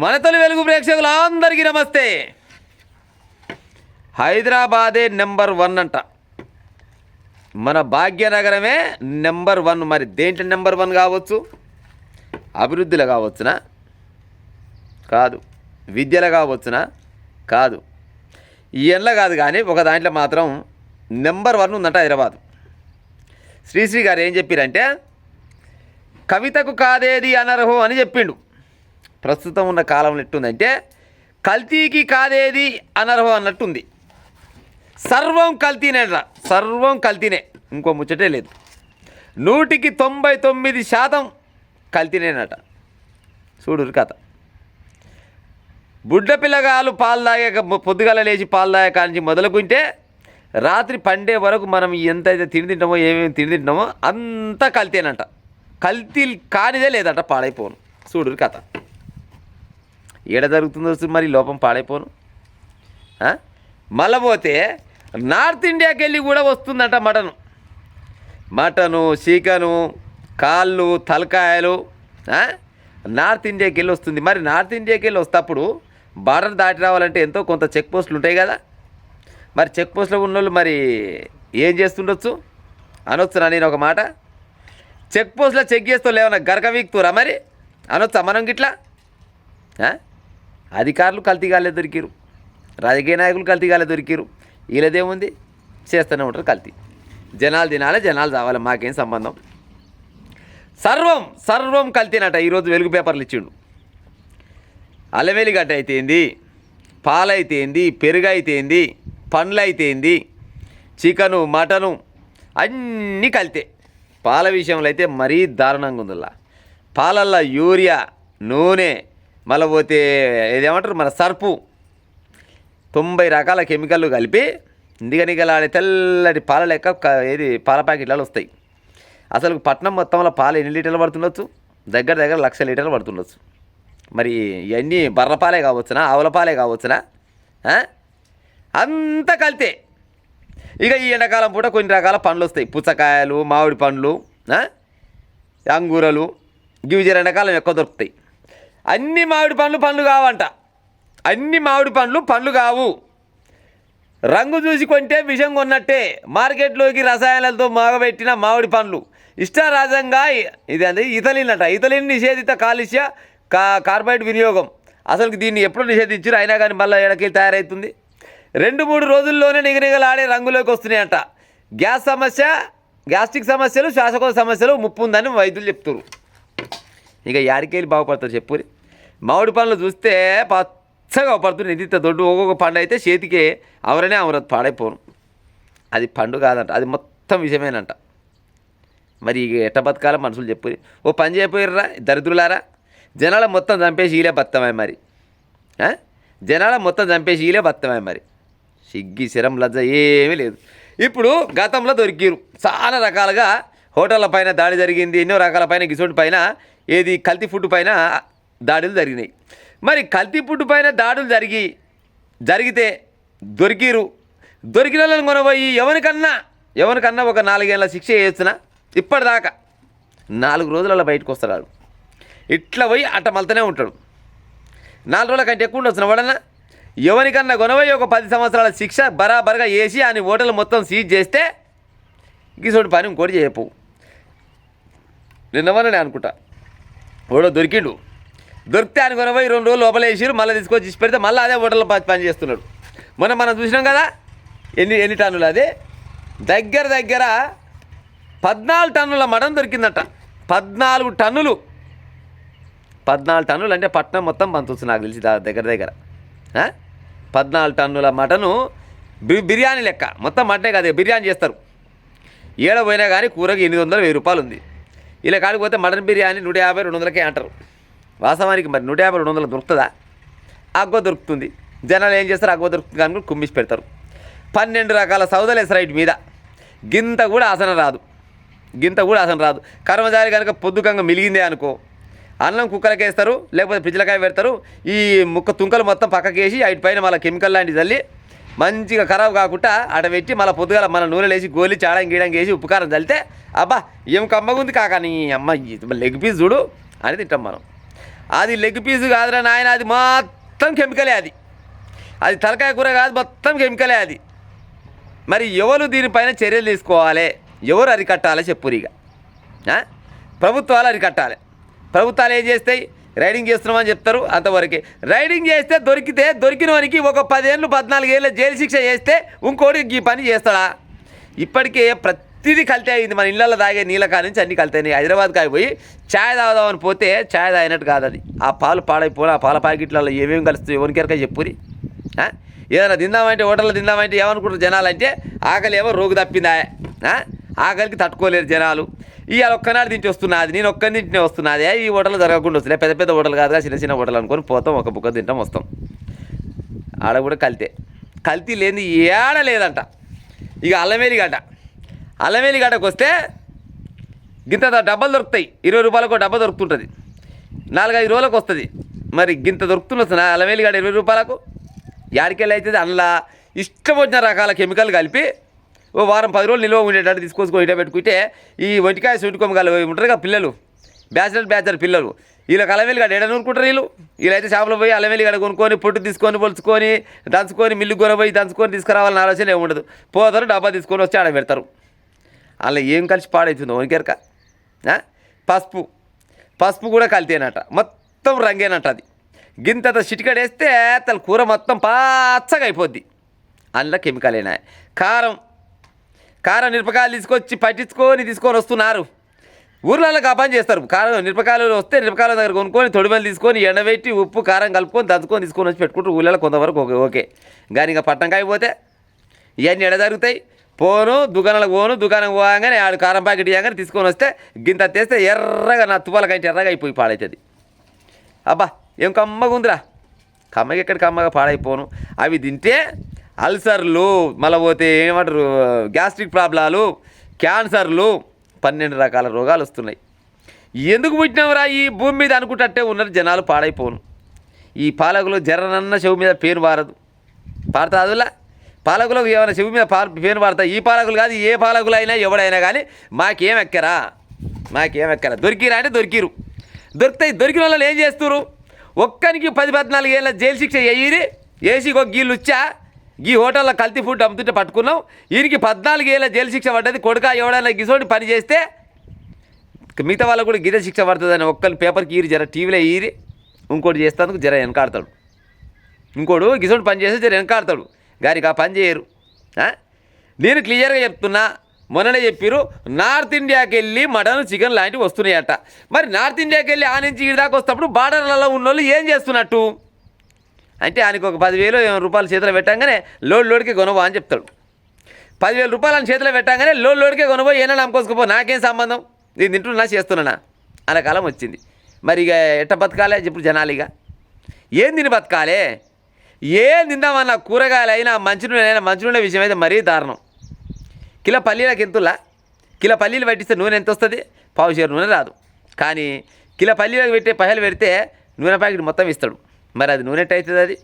మన తొలి వెలుగు ప్రేక్షకులందరికీ నమస్తే. హైదరాబాదే నెంబర్ 1 అంట. మన భాగ్యనగరమే నెంబర్ 1. మరి దేంట్లో నెంబర్ 1 కావచ్చు? అభివృద్ధిలో కావచ్చునా? కాదు. విద్యలో కావచ్చునా? కాదు. ఈ ఎండ్ల కాదు, కానీ ఒక దాంట్లో మాత్రం నెంబర్ 1 ఉందంట హైదరాబాద్. శ్రీశ్రీ గారు ఏం చెప్పారంటే, కవితకు కాదేది అనర్హం అని చెప్పిండు. ప్రస్తుతం ఉన్న కాలంలో ఎట్టుందంటే, కల్తీకి కాదేది అనర్హం అన్నట్టుంది. సర్వం కల్తీనేరా, సర్వం కల్తీనే, ఇంకో ముచ్చటే లేదు. 100కి 99% కల్తీనేనట. చూడురు కథ. బుడ్డ పిల్లగాలు పాలు తాగాక, పొద్దుగాల లేచి పాలు తాగాక నుంచి మొదలుకుంటే రాత్రి పండే వరకు మనం ఎంతైతే తింటామో, ఏమేమి తింటామో అంతా కల్తీనంట. కల్తీ కానిదే లేదట, పాడైపోను. చూడురు కథ. ఏడ జరుగుతుందో మరి లోపం, పాడైపోను. మళ్ళీ పోతే నార్త్ ఇండియాకి వెళ్ళి కూడా వస్తుందంట మటను, చికెను, కాళ్ళు, తలకాయలు నార్త్ ఇండియాకి వెళ్ళి వస్తుంది. మరి నార్త్ ఇండియాకి వెళ్ళి వస్తప్పుడు బార్డర్ దాటి రావాలంటే ఎంతో కొంత చెక్ పోస్టులు ఉంటాయి కదా. మరి చెక్ పోస్టులో ఉన్న వాళ్ళు మరి ఏం చేస్తుండొచ్చు అనొచ్చునా? నేను ఒక మాట, చెక్ పోస్టులో చెక్ చేస్తూ లేవన్నా గరక వీక్తురా మరి అనొచ్చా మనం గిట్లా? అధికారులు కల్తీగాలే దొరికిరు, రాజకీయ నాయకులు కల్తీగాలే దొరికిరు. వీళ్ళదేముంది, చేస్తూనే ఉంటారు కల్తీ. జనాలు తినాలి, జనాలు చావాలి, మాకేం సంబంధం. సర్వం సర్వం కల్తీనట. ఈరోజు వెలుగు పేపర్లు ఇచ్చిండు. అల్లమెల్లిగడ్డ అయితే ఏంది, పాలైతే ఏంది, పెరుగు అయితే ఏంది, పండ్లు అయితే ఏంది, చికెను, మటను అన్నీ కల్తే. పాల విషయంలో అయితే మరీ దారుణంగా ఉందిలా. పాలల్లో యూరియా, నూనె, మళ్ళీ పోతే ఏదేమంటారు మన సర్పు, 90 రకాల కెమికల్లు కలిపి నిగనిగలాడే తెల్లటి పాల లెక్క ఏది పాల ప్యాకెట్లలో వస్తాయి. అసలు పట్నం మొత్తంలో పాలు ఎన్ని లీటర్లు పడుతుండొచ్చు? దగ్గర 1,00,000 లీటర్లు పడుతుండొచ్చు. మరి ఇవన్నీ బర్ర పాలే కావచ్చునా, ఆవుల పాలే కావచ్చునా? అంత కలితే. ఇక ఈ ఎండాకాలం పూట కొన్ని రకాల పండ్లు వస్తాయి. పుచ్చకాయలు, మామిడి పండ్లు, అంగూరలు, గివి ఎండాకాలం ఎక్కువ దొరుకుతాయి. అన్ని మామిడి పండ్లు కావంట. అన్ని మామిడి పండ్లు కావు. రంగు చూసి కొంటే విషం కొన్నట్టే. మార్కెట్లోకి రసాయనాలతో మాగబెట్టిన మామిడి పండ్లు ఇష్టారాజంగా ఇది అంటే ఇథలిన్ అట. ఇథలిన్ నిషేధిత కాలుష్య కార్బైడ్ వినియోగం. అసలు దీన్ని ఎప్పుడు నిషేధించారు, అయినా కానీ మళ్ళీ ఎడకి తయారవుతుంది. 2-3 రోజుల్లోనే నిగనిగలాడే రంగులోకి వస్తున్నాయంట. గ్యాస్ సమస్య, గ్యాస్ట్రిక్ సమస్యలు, శ్వాసకోశ సమస్యలు ముప్పు ఉందని వైద్యులు చెప్తారు. ఇక యాడికెళ్ళి బాగుపడతారు చెప్పురి. మామిడి పండ్లు చూస్తే పచ్చగా పడుతుంది. ఇంత దొడ్డు ఒక్కొక్క పండు అయితే చేతికి అవరనే అవరదు, పాడైపోను. అది పండు కాదంట, అది మొత్తం విషయమేనంట. మరి ఇక ఎట్ట బతకాల మనుషులు చెప్పురి. ఓ పని చేయపోయారా దరిద్రులారా, జనాల మొత్తం చంపేసి ఈలే బతమే. మరి జనాల మొత్తం చంపేసి ఈలే బతమే. మరి సిగ్గి శరం లజ్జ ఏమీ లేదు. ఇప్పుడు గతంలో దొరికిరు చాలా రకాలుగా. హోటళ్ళ పైన దాడి జరిగింది, ఎన్నో రకాల పైన, గిసోటి పైన, ఏది కల్తీ ఫుడ్ పైన దాడులు జరిగినాయి. మరి కల్తీ ఫుడ్ పైన దాడులు జరిగితే దొరికిన వాళ్ళని కొనబోయి ఎవరికన్నా ఒక 4 ఏళ్ళ శిక్ష వేస్తున్నా. ఇప్పటిదాకా 4 రోజులలో బయటకు వస్తాడు. ఇట్లా పోయి అట్ట మళ్తూనే ఉంటాడు. 4 రోజుల కంటే ఎక్కువ ఉండొచ్చిన వాడన్నా. ఎవరికన్నా కొనబోయి ఒక 10 సంవత్సరాల శిక్ష బరాబర్గా వేసి అని హోటల్ మొత్తం సీజ్ చేస్తే గిసోటి పని ఇంకోటి చేయపు. నిన్నవన్నీ అనుకుంటా ఓడో దొరికితే ఆయన కొనబోయి 2 రోజులు లోపల వేసిరు, మళ్ళీ తీసుకొచ్చి ఇచ్చి పెడితే మళ్ళీ అదే హోటల్లో పని చేస్తున్నాడు. మనం చూసినాం కదా ఎన్ని టన్నులు. అది దగ్గర 14 టన్నుల మటన్ దొరికిందట. 14 టన్నులు. 14 టన్నులు అంటే పట్నం మొత్తం పంచవచ్చు నాకు తెలిసి. దగ్గర 14 టన్నుల మటను బిర్యానీ లెక్క. మొత్తం మటనే కాదు, బిర్యానీ చేస్తారు. ఏడ పోయినా కానీ కూరకి 800-1000 రూపాయలు ఉంది. ఇలా కాడిపోతే మటన్ బిర్యానీ 150-200కే అంటారు. వాస్తవానికి మరి 150-200 దొరుకుతుందా? అగ్గో దొరుకుతుంది. జనాలు ఏం చేస్తారు, అగ్గో దొరుకుతుంది కానీ కుమ్మిసి పెడతారు. 12 రకాల సౌదలేస్ రైట్ మీద గింత కూడా ఆసన రాదు. కర్మచారి కనుక పొద్దుకంగా మిలిగిందే అనుకో, అన్నం కుక్కలకేస్తారు, లేకపోతే ఫ్రిడ్జ్లకాయ పెడతారు. ఈ ముక్క తుంకలు మొత్తం పక్కకేసి వాటి పైన మళ్ళీ కెమికల్ లాంటివి చల్లి మంచిగా ఖరాబ్ కాకుండా అట పెట్టి మళ్ళీ పొద్దుగాల మన నూనె లేసి గోలి చాడం గీయడం వేసి ఉప్పు కారం చల్లితే అబ్బా ఏం కమ్మగుంది కాక నీ అమ్మ లెగ్ పీస్ చూడు అని తింటాం మనం. అది లెగ్ పీసు కాదురా నాయన, అది మొత్తం కెమికలే. అది తలకాయ కూర కాదు, మొత్తం కెమికలే అది. మరి ఎవరు దీనిపైన చర్యలు తీసుకోవాలి, ఎవరు అరికట్టాలి చెప్పురిగా? ప్రభుత్వాలు అరికట్టాలి. ప్రభుత్వాలు ఏం చేస్తాయి? రైడింగ్ చేస్తున్నామని చెప్తారు, అంతవరకే. రైడింగ్ చేస్తే దొరికిన వారికి ఒక 10 ఏళ్ళు 14 ఏళ్ళ జైలు శిక్ష చేస్తే ఇంకోటి ఈ పని చేస్తాడా? ఇప్పటికే ప్రతిదీ కల్తీ అయింది. మన ఇళ్ళల్లో తాగే నీళ్ళ కాడ నుంచి అన్నీ కల్తీనాయి. హైదరాబాద్కి పోయి ఛాయ్ తాగుదామని పోతే ఛాయ్ తాగినట్టు కాదు అది. ఆ పాలు పాడైపోయి ఆ పాల ప్యాకెట్లలో ఏమేమి కలుస్తాయి ఎవరికెరక చెప్పురి. ఏదైనా తిందామంటే హోటల్లో తిందామంటే ఏమనుకుంటారు జనాలు అంటే, ఆకలి ఏమో రోగు తప్పిందా, ఆకలికి తట్టుకోలేరు జనాలు. ఇవాళ ఒక్కనాడు తింటి వస్తున్నది, నేను ఒక్కని తింటే వస్తున్నది, ఈ హోటల్ జరగకుండా వస్తుంది. పెద్ద పెద్ద హోటల్ కాదుగా, చిన్న చిన్న హోటల్ అనుకొని పోతాం, ఒక బుక్క తింటాం వస్తాం. ఆడ కూడా కల్తీ లేని ఏడ లేదంట. ఇక అల్లమేలిగడ్డకు వస్తే గింత డబ్బాలు దొరుకుతాయి. 20 రూపాయలకు డబ్బా దొరుకుతుంటుంది, 4-5 రోజులకు వస్తుంది. మరి గింత దొరుకుతున్న అల్లమేలిగడ్డ 20 రూపాయలకు యాడికెళ్ళి అవుతుంది? అందులో ఇష్టం వచ్చిన రకాల కెమికల్ కలిపి ఓ వారం 10 రోజులు నిల్వ ఉండేటట్టు తీసుకొచ్చుకొని ఇట పెట్టుకుంటే ఈ వంటికాయ సుట్టుకొమ్మగాలు ఉంటారు కదా పిల్లలు, బ్యాచలర్ పిల్లలు, వీళ్ళకి అల్లమేలిగడ్డ ఏడ నూరుకుంటారు. వీళ్ళైతే షాపులో పోయి అల్లమేలిగడ్డ కొనుక్కొని పొట్టు తీసుకొని పొలుచుకొని దంచుకొని మిల్లుకు కొనపోయి దంచుకొని తీసుకురావాలని ఆలోచన ఏముండదు. పోతారు, డబ్బా తీసుకొని వచ్చి ఆడ పెడతారు. అలా ఏం కలిసి పాడవుతుందో వనికెరక. పసుపు కూడా కల్తీనట, మొత్తం రంగేనట. అది గింత చిటికడేస్తే తన కూర మొత్తం పచ్చగా అయిపోద్ది. అందులో కెమికలేనా. కారం మిరపకాయలు తీసుకొని వస్తున్నారు. ఊర్లలో కాపని చేస్తారు. మిరపకాయలు వస్తే మిరపకాయల దగ్గర కొనుక్కొని తొడిమలు తీసుకొని ఎండబెట్టి ఉప్పు కారం కలుపుకొని దంచుకొని తీసుకొని వచ్చి పెట్టుకుంటారు. ఊళ్ళలో కొంతవరకు ఓకే. కానీ ఇంకా పట్టణంకాయ పోతే ఇవన్నీ ఎడ జరుగుతాయి. దుకాణం పోగానే ఆడు కారం ప్యాకెట్ ఇవ్వగానే తీసుకొని వస్తే గింత తెస్తే ఎర్రగా నా తువ్వాల కంటే ఎర్రగా అయిపోయి పాడవుతుంది. అబ్బా ఏం కమ్మగా ఉందిరా, కమ్మగా ఎక్కడికి కమ్మగా పాడైపోను. అవి తింటే అల్సర్లు, మళ్ళీ పోతే ఏమంటారు గ్యాస్ట్రిక్ ప్రాబ్లాలు, క్యాన్సర్లు, 12 రకాల రోగాలు వస్తున్నాయి. ఎందుకు పుట్టినవరా ఈ భూమి మీద అనుకుంటట్టే ఉన్నారు జనాలు, పాడైపోను. ఈ పాలకులు జరనన్న చెవు మీద పేరు పారదు, పారుతాదులా పాలకులకు ఏమైనా చెవి మీద పేరు పారుతాయి. ఈ పాలకులు కాదు, ఏ పాలకులు అయినా ఎవడైనా కానీ మాకేం ఎక్కరా. దొరికిరా అంటే దొరికిన వాళ్ళు ఏం చేస్తున్నారు? ఒక్కరికి 10-14 ఏళ్ళ జైలు శిక్ష వేసి ఒక గీళ్ళుచ్చా ఈ హోటల్లో కల్తీ ఫుడ్ అమ్ముతుంటే పట్టుకున్నాం. ఈయనకి 14 ఏళ్ళ జైలు శిక్ష పడ్డది. కొడుక ఎవడైనా గిసోటి పని చేస్తే మిగతా వాళ్ళకు కూడా గిదే శిక్ష పడుతుందని ఒక్కరిని పేపర్కి జర టీవీలో ఇంకోటి చేస్తాను జర వెనకాడతాడు. ఇంకోడు గిసోటి పని చేస్తే జర వెనకాడతాడు. గారికి ఆ పని చేయరు. నేను క్లియర్గా చెప్తున్నా, మొన్ననే చెప్పారు నార్త్ ఇండియాకి వెళ్ళి మటన్ చికెన్ లాంటివి వస్తున్నాయట. మరి నార్త్ ఇండియాకి వెళ్ళి ఆ నుంచి ఈ దాకా వస్తప్పుడు బార్డర్లలో ఉన్న వాళ్ళు ఏం చేస్తున్నట్టు అంటే ఆయనకు ఒక 10,000 రూపాయలు చేతిలో పెట్టంగానే లోడ్కి కొనవా అని చెప్తాడు. 10,000 రూపాయలు చేతిలో పెట్టంగానే లోడ్కే కొనబో ఏమైనా అమ్ముకోసుకోపో, నాకేం సంబంధం, నేను తింటున్నా చేస్తున్నానా అనే కాలం వచ్చింది. మరి ఇక ఎట్ట బతకాలే చెప్పు జనాలు? ఇక ఏం తిని బతకాలే? ఏం తిందామన్నా కూరగాయలైనా మంచినూనె విషయం అయితే మరీ దారుణం. కిలో పల్లీలకు ఎంతులా? కిలో పల్లీలు పట్టిస్తే నూనె ఎంత వస్తుంది? 1/2 షేరు నూనె రాదు. కానీ కిలో పల్లీలకు పైసలు పెడితే నూనె ప్యాకెట్ మొత్తం ఇస్తాడు. మరి అది నూనె అవుతుంది? అది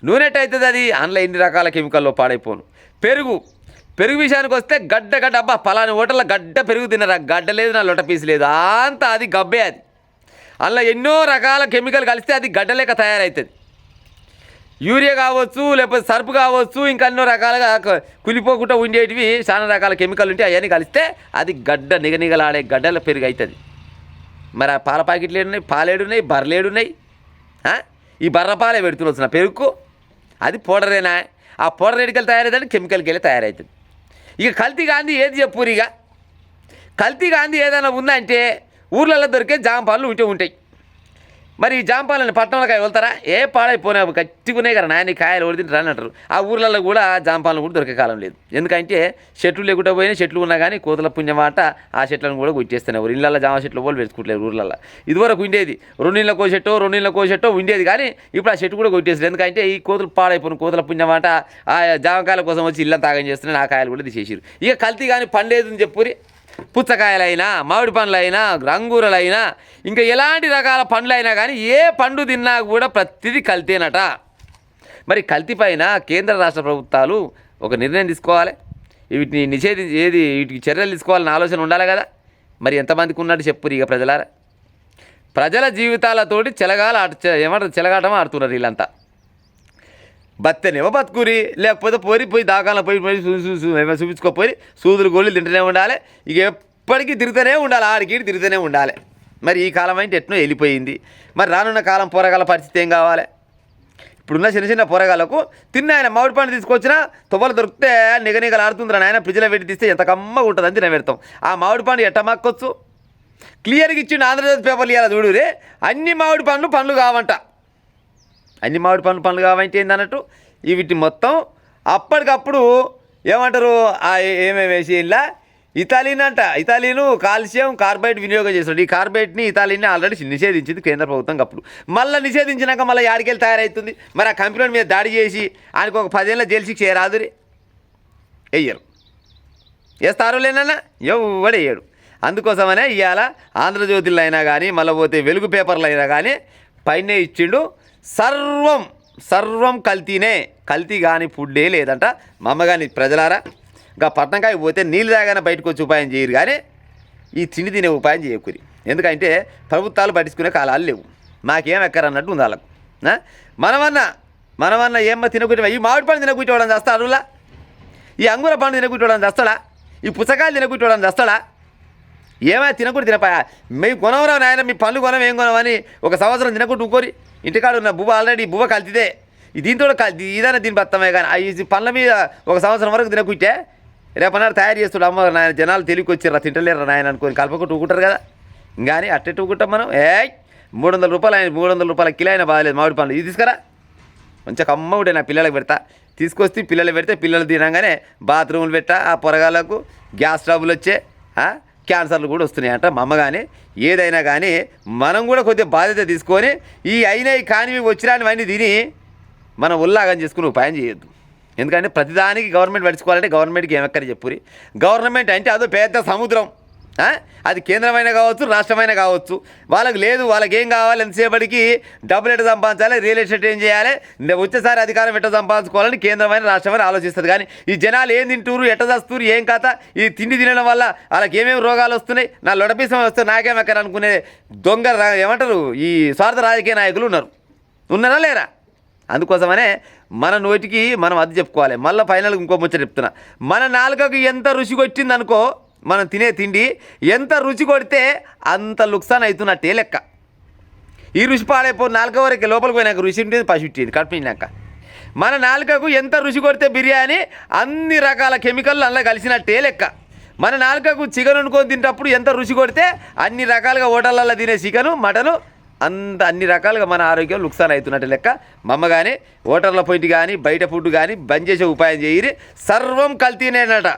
నూనె అవుతుంది? అది అందులో ఎన్ని రకాల కెమికల్లో పాడైపోను. పెరుగు విషయానికి వస్తే గడ్డ అబ్బా పలాని హోటల్లో గడ్డ పెరుగు తినరా, గడ్డ లేదు నా లొట్ట పీసు లేదు, అంతా అది గబ్బే. అది అందులో ఎన్నో రకాల కెమికల్ కలిస్తే అది గడ్డ లేక తయారవుతుంది. యూరియా కావచ్చు, లేకపోతే సర్పు కావచ్చు, ఇంకా ఎన్నో రకాలుగా కులిపోకుండా ఉండేటివి చాలా రకాల కెమికల్ ఉంటే అవన్నీ కలిస్తే అది గడ్డ నిగనిగలాడే గడ్డల పెరుగు అవుతుంది. మరి ఆ పాల ప్యాకెట్లు ఏడున్నాయి, పాలేడున్నాయి, బర్రెలేడున్నాయి. ఈ బర్ర పాలే పెడుతున్న పెరుగుకు అది పౌడరేనా? ఆ పౌడర్ ఎడికలు తయారైతే కెమికల్కి వెళ్ళి తయారవుతుంది. ఇక కల్తీ గాంధీ ఏది చెప్పురు? ఇక కల్తీ గాంధీ ఏదైనా ఉందంటే ఊర్లలో దొరికే జామ పళ్ళు ఉంటాయి. మరి ఈ జాంపాలని పట్టణంలో వెళ్తారా? ఏ పాడైపోయినా గట్టిగున్నాయి కదా నాయన, కాయలు ఓడి రాని అంటారు. ఆ ఊర్లలో కూడా జాంపాలను కూడా దొరికే కాలం లేదు. ఎందుకంటే చెట్లు లేకుండా పోయినా, చెట్లు ఉన్నా కానీ కోతుల పుణ్యమాట ఆ చెట్లను కూడా కొట్టేస్తున్నారు. ఇళ్ళల్లో జామ చెట్లు పోలు పెట్టుకుంటలేరు ఊర్లలో. ఇదివరకు ఉండేది 2 నీళ్ళకో చెట్టో ఉండేది, కానీ ఇప్పుడు ఆ చెట్టు కూడా కొట్టేస్తారు. ఎందుకంటే ఈ కోతులు పాడైపోయిన కోతుల పుణ్యమాట ఆ జామకాయల కోసం వచ్చి ఇళ్ళని తాగం చేస్తున్నారు. ఆ కాయలు కూడా తీసేసారు. ఇక కల్తీ కానీ పండేదని చెప్పురి. పుచ్చకాయలైనా, మామిడి పండ్లైనా, రంగూరలైనా, ఇంకా ఎలాంటి రకాల పండ్లైనా కానీ ఏ పండు తిన్నా కూడా ప్రతిదీ కల్తీనట. మరి కల్తీ పైన కేంద్ర రాష్ట్ర ప్రభుత్వాలు ఒక నిర్ణయం తీసుకోవాలి. వీటిని వీటికి చర్యలు తీసుకోవాలన్న ఆలోచన ఉండాలి కదా. మరి ఎంతమందికి ఉన్నట్టు చెప్పురు ఇక ప్రజలారా? ప్రజల జీవితాలతోటి ఏమంటారు చెలగాటం ఆడుతున్నారు వీళ్ళంతా. బత్తనేమో బతుకురి, లేకపోతే పోయి దాకాలను పోయి చూపించుకోపోయి సూదులు గోళ్ళు తింటూనే ఉండాలి. ఇక ఎప్పటికీ తిరుగుతూనే ఉండాలి, ఆడికి తిరుగుతూనే ఉండాలి. మరి ఈ కాలం అయితే ఎట్నో వెళ్ళిపోయింది. మరి రానున్న కాలం పోరగాల పరిస్థితి ఏం కావాలి? ఇప్పుడున్న చిన్న చిన్న పోరగాళ్ళకు ఆయన మామిడి పండు తీసుకొచ్చినా తువ్వలు దొరికితే నిగనిగలు ఆడుతుందిరా నాయన, ఫ్రిడ్జ్లో పెట్టి తీస్తే ఎంత కమ్మగా ఉంటుంది అని తినబెడతాం. ఆ మామిడి పండు ఎట్ట మాక్కొచ్చు? క్లియర్గా ఇచ్చిండు ఆంధ్రప్రదేశ్ పేపర్లు ఇవ్వాలి చూడురే, అన్ని మామిడి పండ్లు కావంట. అన్ని మామిడి పండ్లు కావంటే ఏందన్నట్టు వీటి మొత్తం అప్పటికప్పుడు ఏమంటారు ఏమేమి వేసి ఇలా ఇథాలిన్ అంట. ఇథాలిన్ కాల్షియం కార్బైడ్ వినియోగం చేస్తాడు. ఈ కార్బైడ్ని ఇథాలిన్ని ఆల్రెడీ నిషేధించింది కేంద్ర ప్రభుత్వం. అప్పుడు మళ్ళీ నిషేధించినాక మళ్ళీ యాడికెళ్ళి తయారవుతుంది. మరి ఆ కంపెనీ మీద దాడి చేసి ఆయనకు ఒక 10 ఏళ్ళ జైలు శిక్ష రాదురి, వెయ్యరు. వేస్తారు లేనన్నా ఎవడు వేయడు. అందుకోసమనే ఇవాళ ఆంధ్రజ్యోతిలో అయినా కానీ మళ్ళీ పోతే వెలుగు పేపర్లు అయినా కానీ పైనే ఇచ్చిండు, సర్వం కల్తీనే, కల్తీ కానీ ఫుడ్డే లేదంట. మా అమ్మ కానీ ప్రజలారా ఇంకా పట్నంకాయ పోతే నీళ్ళు తాగానే బయటకు వచ్చి ఉపాయం చేయరు, కానీ ఈ తిండి తినే ఉపాయం చేయకూరి. ఎందుకంటే ప్రభుత్వాలు పట్టించుకునే కాలాలు లేవు, మాకేం ఎక్కరన్నట్టు ఉంది వాళ్ళకు. మనమన్నా ఏమో తినకూర్చో, ఈ మామిడి పండు తినకూర్చోవడం చేస్తా అడుగులా, ఈ అంగుర పండు తినకూర్చోవడం చేస్తాడా, ఈ పుచ్చకాయలు తినకూర్చోవడం చేస్తాడా? ఏమైనా తినకూడదు తినపాయా? మేము కొనవరా నాయన, మీ పనులు కొనం ఏం కొనమని ఒక సంవత్సరం తినకూడదు ఊకోరి. ఇంటికాడు ఉన్న బువ్వ ఆల్రెడీ బువ్వ కలితిదే, దీంతో ఇదైనా దీని బత్తమే. కానీ ఈ పండ్ల మీద ఒక సంవత్సరం వరకు తినకుంటే రేపన్నాడు తయారు చేస్తాడు. అమ్మ నాయన జనాలు తెలివికి వచ్చిర్రా తింటలేరు నాయన అనుకొని కలపకుండా ఊకుంటారు కదా. కానీ అట్టెట్టు ఊకుంటాం మనం. 300 రూపాయలు 300 రూపాయల కిలో అయినా బాగాలేదు మామిడి పండ్లు, ఇది తీసుకురా మంచిగా కమ్మ ఉంటే నా పిల్లలకు పెడతా. తీసుకొస్తే పిల్లలు పెడితే పిల్లలు తినగానే బాత్రూములు పెట్టా, ఆ పొరగాళ్ళకు గ్యాస్ ట్రబుల్ వచ్చే క్యాన్సర్లు కూడా వస్తున్నాయంట. మా అమ్మ కానీ ఏదైనా కానీ మనం కూడా కొద్దిగా బాధ్యత తీసుకొని ఈ అయినవి కానివి వచ్చిరానివన్నీ తిని మనం ఉల్లాగం చేసుకుని ఉపాయం చేయొద్దు. ఎందుకంటే ప్రతిదానికి గవర్నమెంట్ పడుచుకోవాలంటే గవర్నమెంట్కి ఏమెక్కడి చెప్పురి. గవర్నమెంట్ అంటే అదో పెద్ద సముద్రం, అది కేంద్రమైన కావచ్చు రాష్ట్రమైన కావచ్చు. వాళ్ళకి లేదు, వాళ్ళకి ఏం కావాలి, ఎంతసేపటికి డబ్బులు ఎట్ట సంపాదించాలి, రియల్ ఎస్టేట్ ఏం చేయాలి, వచ్చేసారి అధికారం ఎట్ట సంపాదించుకోవాలని కేంద్రమైన రాష్ట్రమైన ఆలోచిస్తుంది. కానీ ఈ జనాలు ఏం తింటూరు, ఎట్ట చేస్తున్నారు, ఏం కథ, ఈ తిండి తినడం వల్ల వాళ్ళకి ఏమేమి రోగాలు వస్తున్నాయి, నా లొడపీసం వస్తే నాకేం ఎక్కడ అనుకునే దొంగ ఏమంటారు ఈ స్వార్థ రాజకీయ నాయకులు ఉన్నారా లేరా? అందుకోసమనే మన నోటికి మనం అది చెప్పుకోవాలి. మళ్ళీ ఫైనల్గా ఇంకో ముచ్చట చెప్తున్నా, మన నాలుకకు ఎంత రుచి కొట్టింది అనుకో, మనం తినే తిండి ఎంత రుచి కొడితే అంత లుక్సాన్ అవుతున్నట్టే లెక్క. ఈ రుచి పాడైపో నాలుక వరకు లోపలికి పోయినాక రుచి ఉంటుంది, పసిట్టింది కడిపినాక. మన నాలుకకు ఎంత రుచి కొడితే బిర్యానీ అన్ని రకాల కెమికల్ అందులో కలిసినట్టే లెక్క. మన నాలుకకు చికెన్ వండుకొని తింటప్పుడు ఎంత రుచి కొడితే అన్ని రకాలుగా హోటళ్ళల్లో తినే చికెను మటను అన్ని రకాలుగా మన ఆరోగ్యం లుక్సాన్ అవుతున్నట్టు లెక్క. మా అమ్మ కానీ హోటళ్ళ పోయి కానీ బయట ఫుడ్ కానీ బంద్ చేసే ఉపాయం చేయరి, సర్వం కల్తీనేనట.